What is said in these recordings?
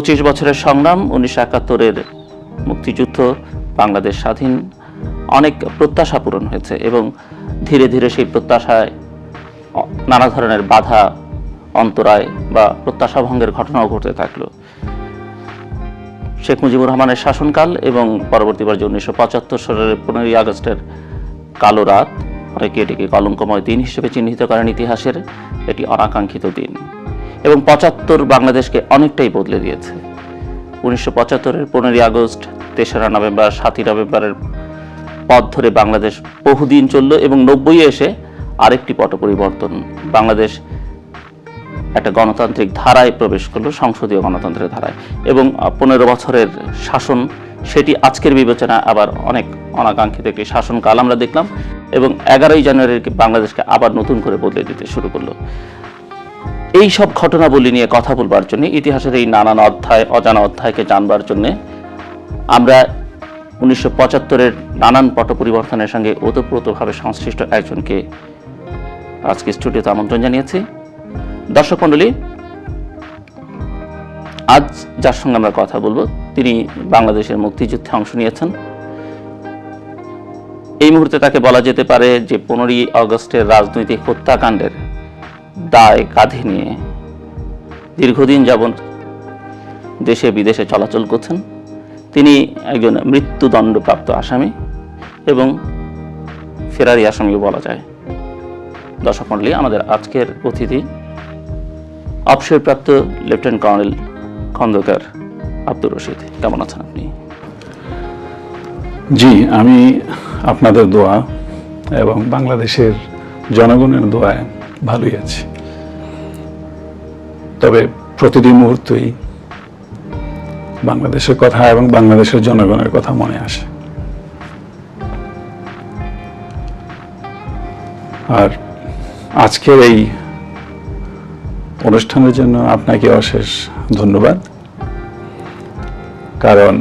25 বছরের সংগ্রাম, 1971-এর মুক্তিযুদ্ধ, বাংলাদেশ স্বাধীন, অনেক প্রত্যাশা পূরণ হয়েছে এবং ধীরে ধীরে সেই প্রত্যাশায় নানা ধরনের বাধা, অন্তরায় বা প্রত্যাশা ভঙ্গের ঘটনাও ঘটতে থাকলো। শেখ মুজিবুর রহমানের শাসনকাল এবং পরবর্তী পর্যায়ে 1975 সালের 15ই আগস্টের কালো রাত, অনেকে এটিকে কলঙ্কময় দিন হিসেবে চিহ্নিত করেন ইতিহাসের, এটি অনাকাঙ্ক্ষিত দিন এবং 75 বাংলাদেশকে অনেকটাই বদলে দিয়েছে। 1975-এর 15ই আগস্ট, 3রা নভেম্বর, 7ই নভেম্বরের পথ ধরে বাংলাদেশ বহুদিন চলল এবং 90-এ এসে আরেকটি পট পরিবর্তন। বাংলাদেশ একটা গণতান্ত্রিক ধারায় প্রবেশ করলো, সংসদীয় গণতন্ত্রের ধারায়, এবং 15 বছরের শাসন, সেটি আজকের বিবেচনা আবার অনেক অনাকাঙ্ক্ষিত একটি শাসনকাল আমরা দেখলাম এবং 11ই জানুয়ারি বাংলাদেশকে আবার নতুন করে বদলে দিতে শুরু করলো। এই সব ঘটনাবলী নিয়ে কথা বলবার জন্য, ইতিহাসের এই নানান অধ্যায়, অজানা অধ্যায়কে জানবার জন্য আমরা 1975-এর নানান পট পরিবর্তনের সঙ্গে ওতপ্রোতভাবে সংশ্লিষ্ট একজনকে আজকে স্টুডিওতে আমন্ত্রণ জানিয়েছি। দর্শক মণ্ডলী, আজ যার সঙ্গে আমরা কথা বলবো তিনি বাংলাদেশের মুক্তিযুদ্ধে অংশ নিয়েছেন। এই মুহূর্তে তাকে বলা যেতে পারে যে 15ই আগস্টের রাজনৈতিক হত্যাকাণ্ডের দায় কাঁধে নিয়ে দীর্ঘদিন যাবৎ দেশে বিদেশে চলাচল করছেন। তিনি একজন মৃত্যুদণ্ডপ্রাপ্ত আসামি এবং ফেরারি আসামিও বলা যায়। দর্শক মণ্ডলী, আমাদের আজকের অতিথি অবসরপ্রাপ্ত লেফটেন্যান্ট কর্নেল খন্দকার আব্দুর রশিদ। কেমন আছেন আপনি? জি, আমি আপনাদের দোয়া এবং বাংলাদেশের জনগণের দোয়ায় ভালোই আছি। তবে প্রতিটি মুহূর্তেই বাংলাদেশের কথা এবং বাংলাদেশের জনগণের কথা মনে আসে। আর আজকের এই অনুষ্ঠানের জন্য আপনাকে অশেষ ধন্যবাদ, কারণ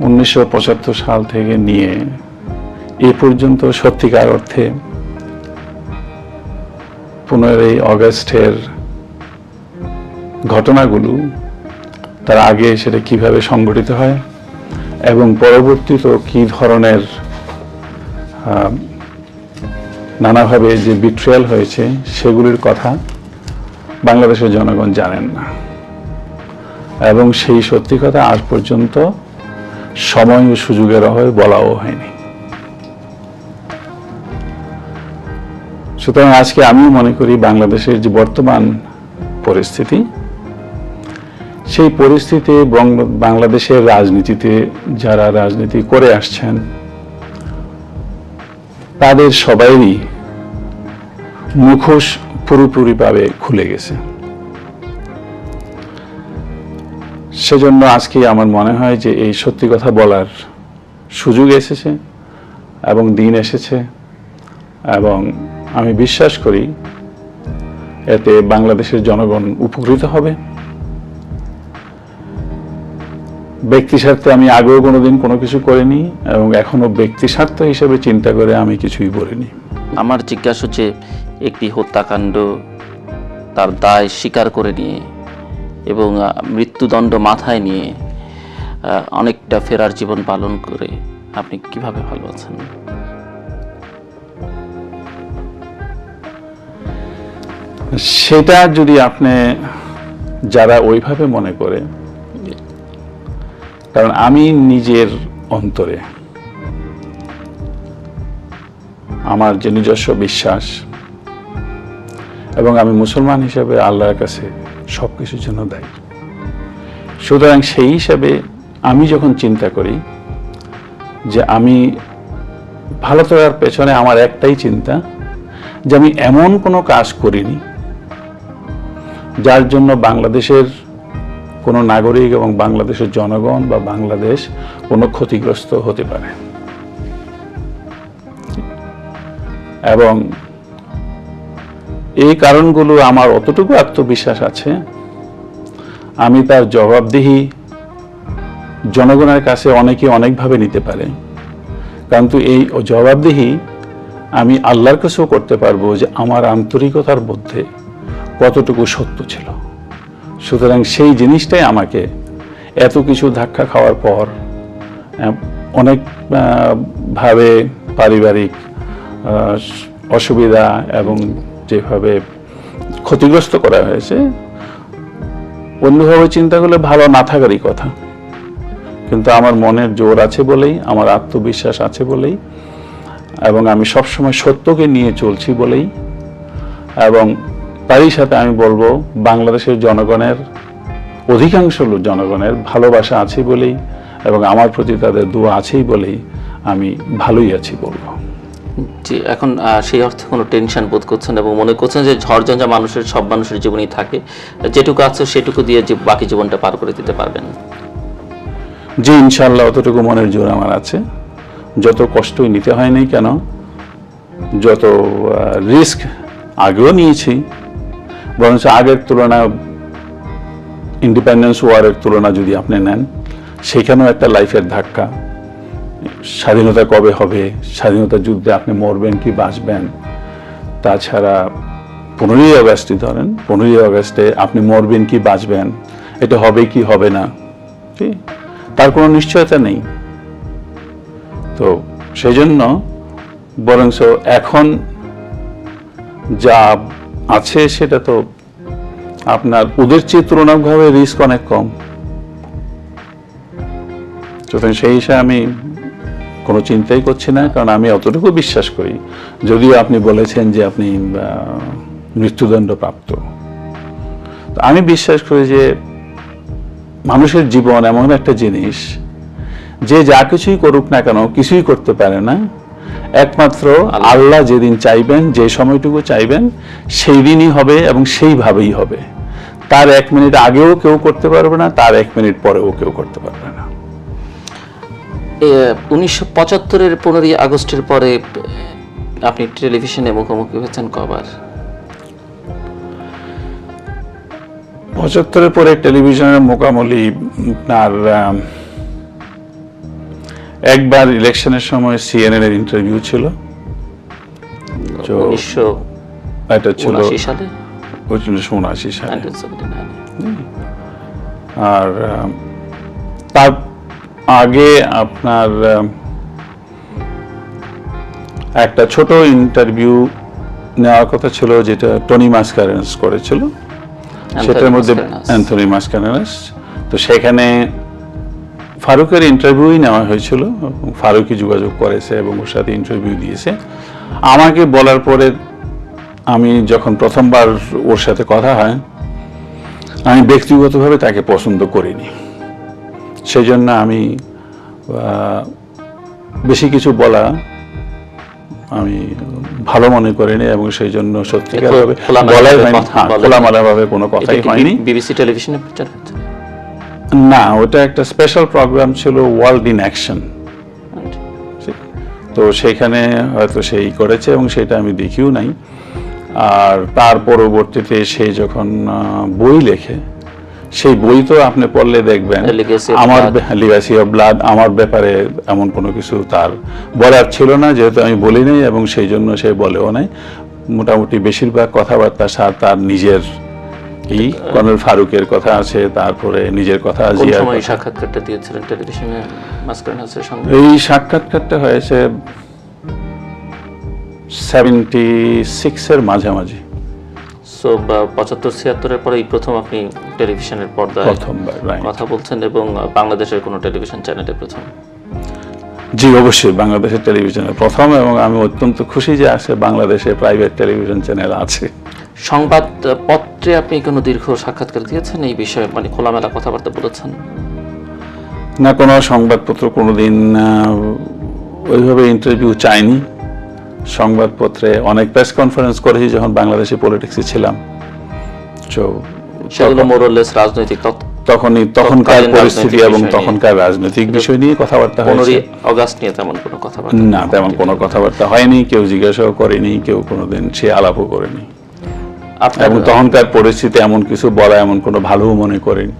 1975 সাল থেকে নিয়ে এ পর্যন্ত সত্যিকার অর্থে 15ই আগস্টের ঘটনাগুলো, তার আগে সেটা কিভাবে সংঘটিত হয় এবং পরবর্তীতে কি ধরনের নানাভাবে যে বিট্রিয়াল হয়েছে সেগুলির কথা বাংলাদেশের জনগণ জানেন না এবং সেই সত্যি কথা আজ পর্যন্ত সময় ও সুযোগের অভাবে বলাও হয়নি। সুতরাং আজকে আমি মনে করি বাংলাদেশের যে বর্তমান পরিস্থিতি, সেই পরিস্থিতি বাংলাদেশের রাজনীতিতে যারা রাজনীতি করে আসছেন তাদের সবাইরই মুখোশ পুরোপুরিভাবে খুলে গেছে। সেজন্য আজকে আমার মনে হয় যে এই সত্যি কথা বলার সুযোগ এসেছে এবং দিন এসেছে এবং আমি বিশ্বাস করি এতে বাংলাদেশের জনগণ উপকৃত হবে। ব্যক্তি স্বার্থে আমি আগেও কোনোদিন কোনো কিছু করিনি এবং এখনো ব্যক্তি স্বার্থ হিসেবে চিন্তা করে আমি কিছুই বলিনি। আমার জিজ্ঞাসা হচ্ছে, একটি হত্যাকাণ্ড তার দায় স্বীকার করে নিয়ে এবং মৃত্যুদণ্ড মাথায় নিয়ে অনেকটা ফেরার জীবন পালন করে আপনি কিভাবে ভালো আছেন? সেটা যদি আপনি যারা ওইভাবে মনে করে, কারণ আমি নিজের অন্তরে আমার যে নিজস্ব বিশ্বাস এবং আমি মুসলমান হিসেবে আল্লাহর কাছে সবকিছুর জন্য দায়ী। সুতরাং সেই হিসাবে আমি যখন চিন্তা করি যে আমি ভালো থাকার পেছনে আমার একটাই চিন্তা যে আমি এমন কোনো কাজ করিনি যার জন্য বাংলাদেশের কোনো নাগরিক এবং বাংলাদেশের জনগণ বা বাংলাদেশ কোনো ক্ষতিগ্রস্ত হতে পারে। এবং এই কারণগুলো আমার অতটুকু আত্মবিশ্বাস আছে, আমি তার জবাবদিহি জনগণের কাছে অনেকে অনেকভাবে নিতে পারে, কিন্তু এই জবাবদিহি আমি আল্লাহর কাছেও করতে পারবো যে আমার আন্তরিকতার মধ্যে কতটুকু সত্য ছিল, সুতরাং সেই জিনিসটাই আমাকে এত কিছু ধাক্কা খাওয়ার পর অনেক ভাবে পারিবারিক অসুবিধা এবং যেভাবে ক্ষতিগ্রস্ত করা হয়েছে, অন্যভাবে চিন্তা করলে ভালো না থাকারই কথা, কিন্তু আমার মনের জোর আছে বলেই, আমার আত্মবিশ্বাস আছে বলেই, এবং আমি সবসময় সত্যকে নিয়ে চলছি বলেই, এবং তারই সাথে আমি বলবো বাংলাদেশের জনগণের অধিকাংশ জনগণের ভালোবাসা আছে বলেই এবং আমার প্রতি তাদের দোয়া আছেই বলেই আমি ভালোই আছি বলবো। জি, এখন সেই অর্থে কোনো টেনশন বোধ করছেন এবং মনে করছেন যে ঝড়ঝঞ্ঝা মানুষের সব মানুষের জীবনেই থাকে, যেটুকু আছে সেটুকু দিয়ে যে বাকি জীবনটা পার করে দিতে পারবেন? জি, ইনশাআল্লাহ অতটুকু মনের জোর আমার আছে। যত কষ্টই নিতে হয়নি কেন, যত রিস্ক আগেও নিয়েছি, বরঞ্চ আগের তুলনায় ইন্ডিপেন্ডেন্স ওয়ারের তুলনা যদি আপনি নেন, সেখানেও একটা লাইফের ধাক্কা। স্বাধীনতা কবে হবে, স্বাধীনতা যুদ্ধে আপনি মরবেন কি বাঁচবেন, তাছাড়া 15ই আগস্টই ধরেন, 15ই আগস্টে আপনি মরবেন কি বাঁচবেন, এটা হবে কি হবে না, ঠিক, তার কোনো নিশ্চয়তা নেই। তো সেই জন্য বরঞ্চ এখন যা আছে সেটা তো আপনার ওদের চেয়ে তুলনামূলকভাবে রিস্ক অনেক কম। সুতরাং সেই হিসাবে আমি কোনো চিন্তাই করছি না, কারণ আমি অতটুকু বিশ্বাস করি, যদিও আপনি বলেছেন যে আপনি মৃত্যুদণ্ড প্রাপ্ত, তো আমি বিশ্বাস করি যে মানুষের জীবন এমন একটা জিনিস যে যা কিছুই করুক না কেন কিছুই করতে পারে না, একমাত্র আল্লাহ যেদিন চাইবেন, যে সময়টুকু চাইবেন সেই দিনই হবে এবং সেইভাবেই হবে। তার 1 মিনিট আগেও কেউ করতে পারবে না, তার 1 মিনিট পরেও কেউ করতে পারবে না। 1975-এর 15ই আগস্টের পরে আপনি টেলিভিশনে মুখোমুখি হয়েছেন কবার? 75-এর পরে টেলিভিশনের মোকামলি আপনার একবার ইলেকশনের সময় CNN এর ইন্টারভিউ ছিল, 1979 সালে, 1979 সালে। আর তার আগে আপনার একটা ছোট ইন্টারভিউ নেওয়ার কথা ছিল, যেটা টনি মাসকারেনাস করেছিল, সেটার মধ্যে অ্যান্থনি মাসকারেনাস। তো সেখানে ফারুকের ইন্টারভিউই নেওয়া হয়েছিল, ফারুকই যোগাযোগ করেছে এবং ওর সাথে ইন্টারভিউ দিয়েছে। আমাকে বলার পরে আমি যখন প্রথমবার ওর সাথে কথা হয়, আমি ব্যক্তিগতভাবে তাকে পছন্দ করিনি, সেই জন্য আমি বেশি কিছু বলা আমি ভালো মনে করিনি, এবং সেই জন্য সত্যিকারভাবে বলাই হয়নি, খোলামেলাভাবে কোনো কথাই হয়নি। বিবিসি টেলিভিশনে প্রচার হচ্ছে না, ওটা একটা স্পেশাল প্রোগ্রাম ছিল, ওয়ার্ল্ড ইন অ্যাকশন। তো সেখানে হয়তো সেই করেছে এবং সেটা আমি দেখিও নাই। আর তার পরবর্তীতে সে যখন বই লেখে, সেই বই তো আপনি পড়লে দেখবেন আমার লিগ্যাসি অফ ব্লাড, আমার ব্যাপারে এমন কোনো কিছু তার বলার ছিল না, যেহেতু আমি বলি নাই এবং সেই জন্য সে বলেও নাই। মোটামুটি বেশিরভাগ কথাবার্তা তার নিজের কর্নেল ফারুকের কথা আছে, তারপরে নিজের কথা। সাক্ষাৎকারটা দিয়েছিলেন টেলিভিশনে মাসকারেনাসের সঙ্গে? এই সাক্ষাৎকারটা হয়েছে 76-এর মাঝামাঝি। সো 75-76-এর পরে এই প্রথম আপনি টেলিভিশনের পর্দায় কথা বলছেন এবং বাংলাদেশের কোনো টেলিভিশন চ্যানেলে প্রথম? জি, অবশ্যই বাংলাদেশের টেলিভিশনের প্রথম, এবং আমি অত্যন্ত খুশি যে আছে বাংলাদেশে প্রাইভেট টেলিভিশন চ্যানেল আছে। সংবাদপত্রে আপনি কোনো দীর্ঘ সাক্ষাৎকার দিয়েছেন এই বিষয়ে, মানে খোলামেলা কথাবার্তা বলেছেন? না, কোনো সংবাদপত্র কোনোদিন ওইভাবে ইন্টারভিউ চাইনি। সংবাদপত্রে অনেক প্রেস কনফারেন্স করেছি যখন বাংলাদেশে পলিটিক্সে ছিলাম, সেগুলো মোরলেস রাজনৈতিক তখনকার পরিস্থিতি এবং তখনকার রাজনৈতিক বিষয় নিয়ে কথাবার্তা হয়েছে। 15ই আগস্ট নিয়ে তেমন কোনো কথাবার্তা না, তেমন কোনো কথাবার্তা হয়নি, কেউ জিজ্ঞাসাও করেনি, কেউ কোনোদিন সে আলাপও করেনি, এবং তখনকার পরিস্থিতি এমন কিছু বলা এমন কোনো ভালোও মনে করেনি।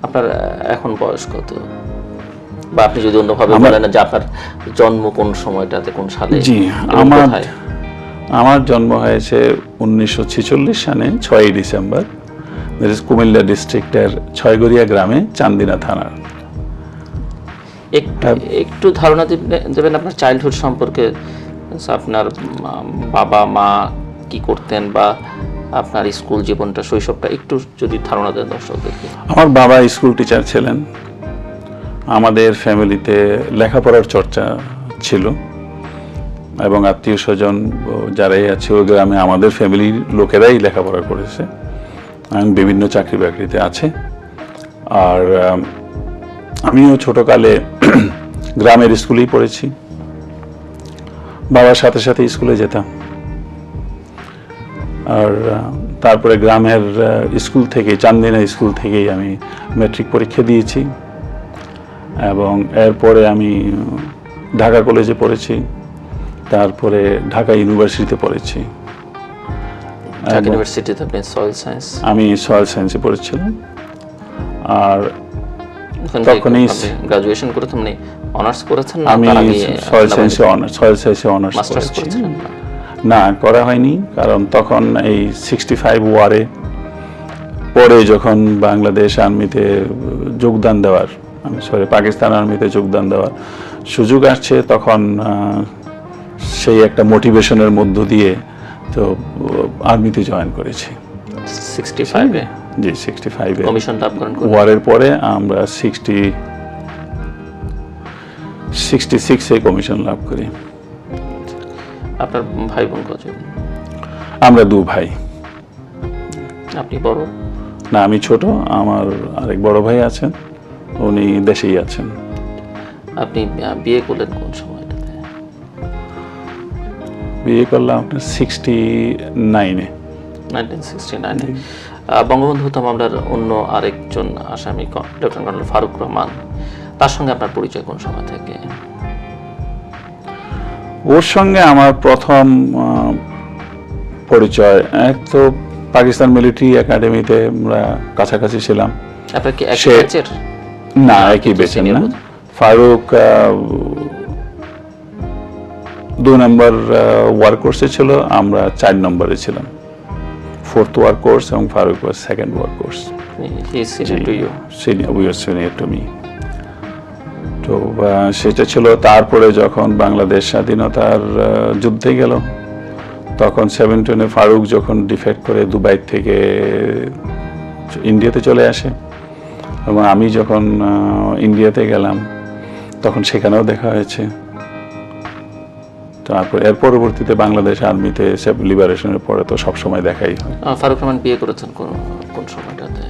আপনার এখন বয়স কত, বা আপনি যদি অন্যভাবে বলেন যে আপনার জন্ম কোন সময়টাতে, কোন সালে? জি, আমার জন্ম হয়েছে 1946 সালে 6ই ডিসেম্বর, দ্যাট ইজ কুমিল্লা ডিস্ট্রিক্টের ছয়গড়িয়া গ্রামে, চান্দিনা থানার। একটু ধারণা দেবেন আপনার চাইল্ডহুড সম্পর্কে, আপনার বাবা মা কি করতেন বা আপনার স্কুল জীবনটা, শৈশবটা একটু যদি ধারণা দেন দর্শকদেরকে। আমার বাবা স্কুল টিচার ছিলেন। আমাদের ফ্যামিলিতে লেখাপড়ার চর্চা ছিল এবং আত্মীয় স্বজন যারাই আছে ওই গ্রামে আমাদের ফ্যামিলির লোকেরাই লেখাপড়া করেছে এবং বিভিন্ন চাকরি বাকরিতে আছে। আর আমিও ছোটকালে গ্রামের স্কুলেই পড়েছি, বাবার সাথে সাথে স্কুলে যেতাম। আর তারপরে গ্রামের স্কুল থেকে, চান্দিনা স্কুল থেকেই আমি ম্যাট্রিক পরীক্ষা দিয়েছি এবং এরপরে আমি ঢাকা কলেজে পড়েছি, তারপরে ঢাকা ইউনিভার্সিটিতে পড়েছি। ঢাকা ইউনিভার্সিটিতে আপনি সয়েল সায়েন্স? আমি সয়েল সায়েন্সে পড়েছিলাম। আর তখনই গ্রাজুয়েশন করেছেন, মানে অনার্স করেছেন? আমি সয়েল সায়েন্সে অনার্স করেছি। না, করা হয়নি, কারণ তখন এই 65 ওয়ারে পরে যখন বাংলাদেশ আর্মিতে যোগদান দেওয়ার, পাকিস্তান আর্মিতে যোগদান দেওয়ার সুযোগ আসছে, তখন সেই একটা মোটিভেশনের মধ্য দিয়ে তো আর্মিতে জয়েন করেছি 65-এ। জি, 65-এ কমিশন লাভ করেন। ওয়ারের পরে আমরা 66-এ কমিশন লাভ করি। আপনার ভাই বোন কজন? আমরা 2 ভাই। আপনি বড়? না, আমি ছোট। আমার আরেক বড় ভাই আছেন, উনি দেশেই আছেন। আপনি বিয়ে করলেন কোন সময়টাতে? বিয়ে করলাম আপনার 69-এ। 1969-এ। বঙ্গবন্ধু হত্যা মামলার অন্য আরেকজন আসামি লেফটেন্যান্ট কর্নেল ফারুক রহমান, তার সঙ্গে আপনার পরিচয় কোন সময় থেকে? ওর সঙ্গে আমার প্রথম পরিচয় এক তো পাকিস্তান মিলিটারি একাডেমিতে আমরা কাছাকাছি ছিলাম। আপনার কি একই ব্যাচের? না, একই ব্যাচের না। ফারুক 2 নম্বর ওয়ার কোর্সে ছিল, আমরা 4 নম্বরে ছিলাম। 4th ওয়ার কোর্স এবং Faruk was 2nd war course. He is senior to you? We are senior to me. তো সেটা ছিল। তারপরে যখন বাংলাদেশ স্বাধীনতার যুদ্ধে গেল, তখন 71-এ ফারুক যখন ডিফেক্ট করে দুবাই থেকে ইন্ডিয়াতে চলে আসে এবং আমি যখন ইন্ডিয়াতে গেলাম তখন সেখানেও দেখা হয়েছে। তারপর এর পরবর্তীতে বাংলাদেশ আর্মিতে লিবারেশনের পরে তো সবসময় দেখাই হয়। ফারুক রহমান বিয়ে করেছেন কোন সময়টাতে?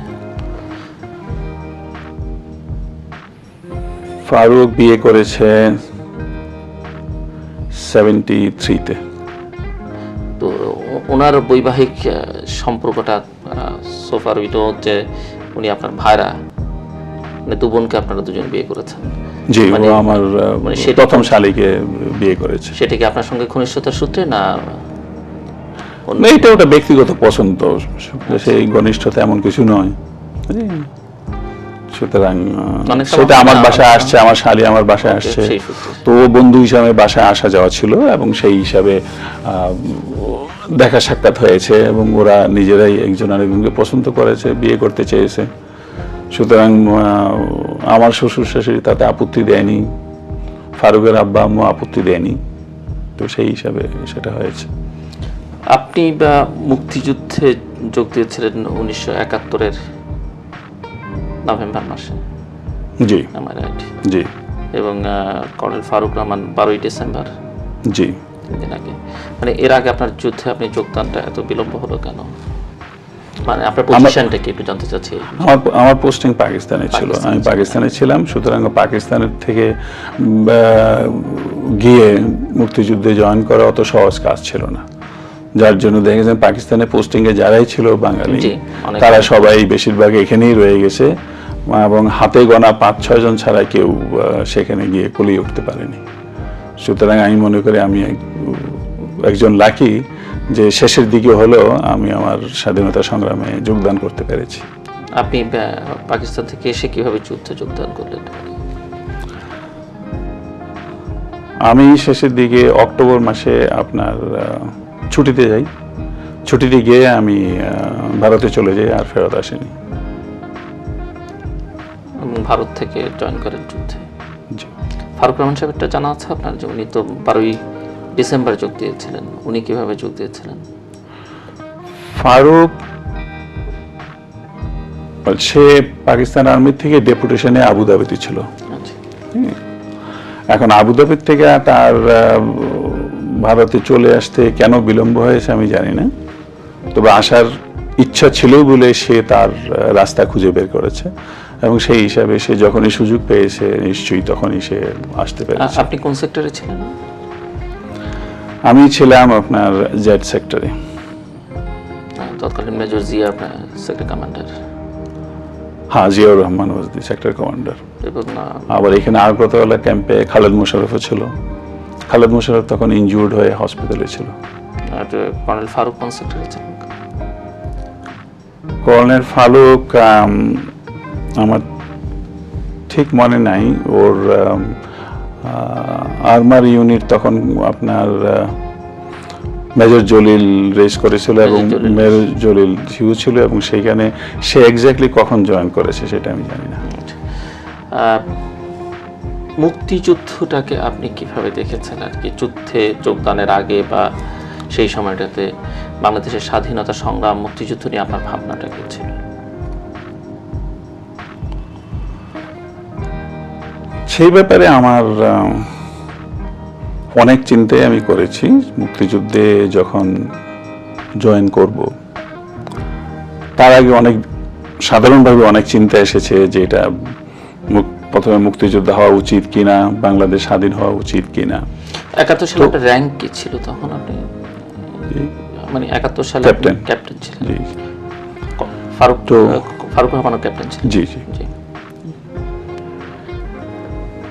ফারুক বিয়ে করেছে 73-তে। তো ওনার বৈবাহিক সম্পর্কটা সোফার উইটো যে উনি আপনার ভাইরা, মানে 2 বোনকে আপনারা দুজন বিয়ে করেছেন? জি, ও আমার প্রথম শালীকে বিয়ে করেছে। সেটা কি আপনার সঙ্গে ঘনিষ্ঠতার সূত্রে না? এটা ওটা ব্যক্তিগত পছন্দ, সেই ঘনিষ্ঠতা এমন কিছু নয়। সুতরাং সেটা আমার বাসায় আসছে, আমার শালী আমার বাসায় আসছে, তো বন্ধু হিসাবে বাসায় আসা যাওয়া ছিল এবং সেই হিসাবে দেখা সাক্ষাৎ হয়েছে এবং ওরা নিজেরাই একজন আরেকজনকে পছন্দ করেছে, বিয়ে করতে চেয়েছে। সুতরাং আমার শ্বশুর শাশুড়ি তাতে আপত্তি দেয়নি, ফারুকের আব্বা আম্মু আপত্তি দেয়নি, তো সেই হিসাবে সেটা হয়েছে। আপনি মুক্তিযুদ্ধে যোগ দিয়েছিলেন 1971-এর নভেম্বর মাসে? জি, আমার রাইট? জি। এবং কর্নেল ফারুক রহমান 12ই ডিসেম্বর? জি। 3 দিন আগে। মানে এর আগে আপনার যুদ্ধে আপনি যোগদানটা এত বিলম্ব হলো কেন? মানে আপনার পজিশনটা কি একটু জানতে চাচ্ছি। আমার পোস্টিং পাকিস্তানে ছিল, আমি পাকিস্তানে ছিলাম। সুতরাং পাকিস্তানের থেকে গিয়ে মুক্তিযুদ্ধে জয়েন করা অত সহজ কাজ ছিল না, যার জন্য দেখেছেন পাকিস্তানে পোস্টিংয়ে যারাই ছিল বাঙালি তারা সবাই বেশিরভাগ এখানেই রয়ে গেছে এবং হাতে গোনা 5-6 জন ছাড়া কেউ সেখানে গিয়ে কলিয়ে উঠতে পারেনি। সুতরাং আমি মনে করি আমি একজন লাকি যে শেষের দিকে হলেও আমি আমার স্বাধীনতা সংগ্রামে যোগদান করতে পেরেছি। আপনি পাকিস্তান থেকে এসে কিভাবে যুদ্ধে যোগদান করলেন? আমি শেষের দিকে অক্টোবর মাসে আপনার ছুটিতে যাই, ছুটিতে গিয়ে আমি ভারতে চলে যাই, আর ফেরত আসিনি। এবং ভারত থেকে জয়েন করেন যুদ্ধে। জি। ফারুক রহমান সাহেবটা জানা আছে আপনার, যে উনি তো 12ই ডিসেম্বর যোগ দিয়েছিলেন, উনি কিভাবে যোগ দিয়েছিলেন? ফারুক সে পাকিস্তান আর্মি থেকে ডেপুটেশনে আবুধাবিতে ছিল। আচ্ছা। এখন আবুধাবির থেকে তার ভারতে চলে আসতে কেন বিলম্ব হয়েছে আমি জানি না, তবে আসার ইচ্ছা ছিল বলে সে তার রাস্তা খুঁজে বের করেছে, এবং সেই হিসাবে সে যখনই সুযোগ পেয়েছে নিশ্চয়ই তখনই সে আসতে পেরেছে। আপনি কোন সেক্টরে ছিলেন? আমি ছিলাম আপনার জেড সেক্টরে। তৎকালীন মেজর জিয়া আপনার সেক্টর কমান্ডার। হ্যাঁ, জিয়াউর রহমান ওয়াজ দি সেক্টর কমান্ডার। এবং আবার এখানে আগরতলা ক্যাম্পে খালেদ মোশাররফও ছিল। খালেদ মোশাররফ তখন ইনজুর্ড হয়ে হসপিটালে ছিল। কর্নেল ফারুক কোন সেক্টরে ছিলেন? কর্নেল ফারুক আমার ঠিক মনে নাই, ওর আর্মার ইউনিট তখন আপনার মেজর জলিল রেস করেছিল, এবং মেজর জলিল হিউ ছিল, এবং সেইখানে সে এক্স্যাক্টলি কখন জয়েন করেছে সেটা আমি জানি না। মুক্তিযুদ্ধটাকে আপনি কিভাবে দেখেছেন আর কি, যুদ্ধে যোগদানের আগে বা সেই সময়টাতে বাংলাদেশের স্বাধীনতা সংগ্রাম, মুক্তিযুদ্ধ নিয়ে আপনার ভাবনাটা কি ছিল? সেই ব্যাপারে আমার অনেক চিন্তাই আমি করেছি। মুক্তিযুদ্ধে যখন জয়েন করব তার আগে অনেক সাধারণভাবে অনেক চিন্তা এসেছে যে এটা প্রথমে মুক্তিযোদ্ধা হওয়া উচিত কিনা, বাংলাদেশ স্বাধীন হওয়া উচিত কিনা। 71 সালে আপনার র্যাঙ্ক কি ছিল তখন? আপনি মানে 71 সালে ক্যাপ্টেন ছিলেন। জি। ফারুক রহমানও ক্যাপ্টেন ছিলেন। জি জি।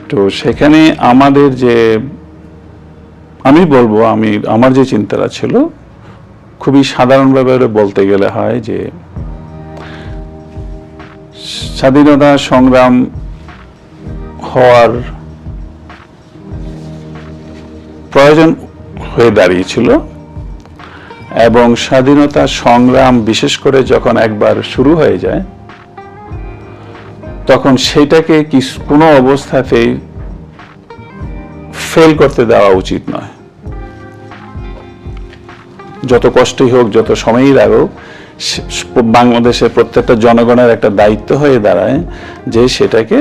তো সেখানে আমাদের যে, আমি বলবো, আমার যে চিন্তাটা ছিল খুবই সাধারণভাবে বলতে গেলে হয় যে স্বাধীনতা সংগ্রাম হওয়ার প্রয়োজন হয়ে দাঁড়িয়েছিল, এবং স্বাধীনতা সংগ্রাম বিশেষ করে যখন একবার শুরু হয়ে যায় তখন সেটাকে কোনো অবস্থাতেই ফেল করতে দেওয়া উচিত নয়। যত কষ্টই হোক, যত সময়ই লাগুক, বাংলাদেশের প্রত্যেকটা জনগণের একটা দায়িত্ব হয়ে দাঁড়ায় যে সেটাকে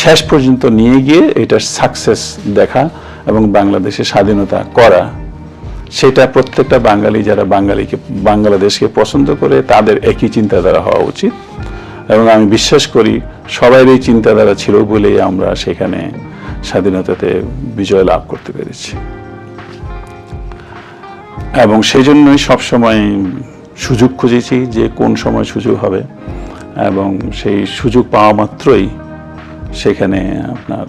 শেষ পর্যন্ত নিয়ে গিয়ে এটার সাকসেস দেখা এবং বাংলাদেশের স্বাধীনতা করা। সেটা প্রত্যেকটা বাঙালি যারা বাংলাদেশকে পছন্দ করে তাদের একই চিন্তাধারা হওয়া উচিত, এবং আমি বিশ্বাস করি সবাই এই চিন্তাধারা ছিল বলেই আমরা সেখানে স্বাধীনতাতে বিজয় লাভ করতে পেরেছি। এবং সেই জন্যই সবসময় সুযোগ খুঁজেছি যে কোন সময় সুযোগ হবে, এবং সেই সুযোগ পাওয়া মাত্রই সেখানে আপনার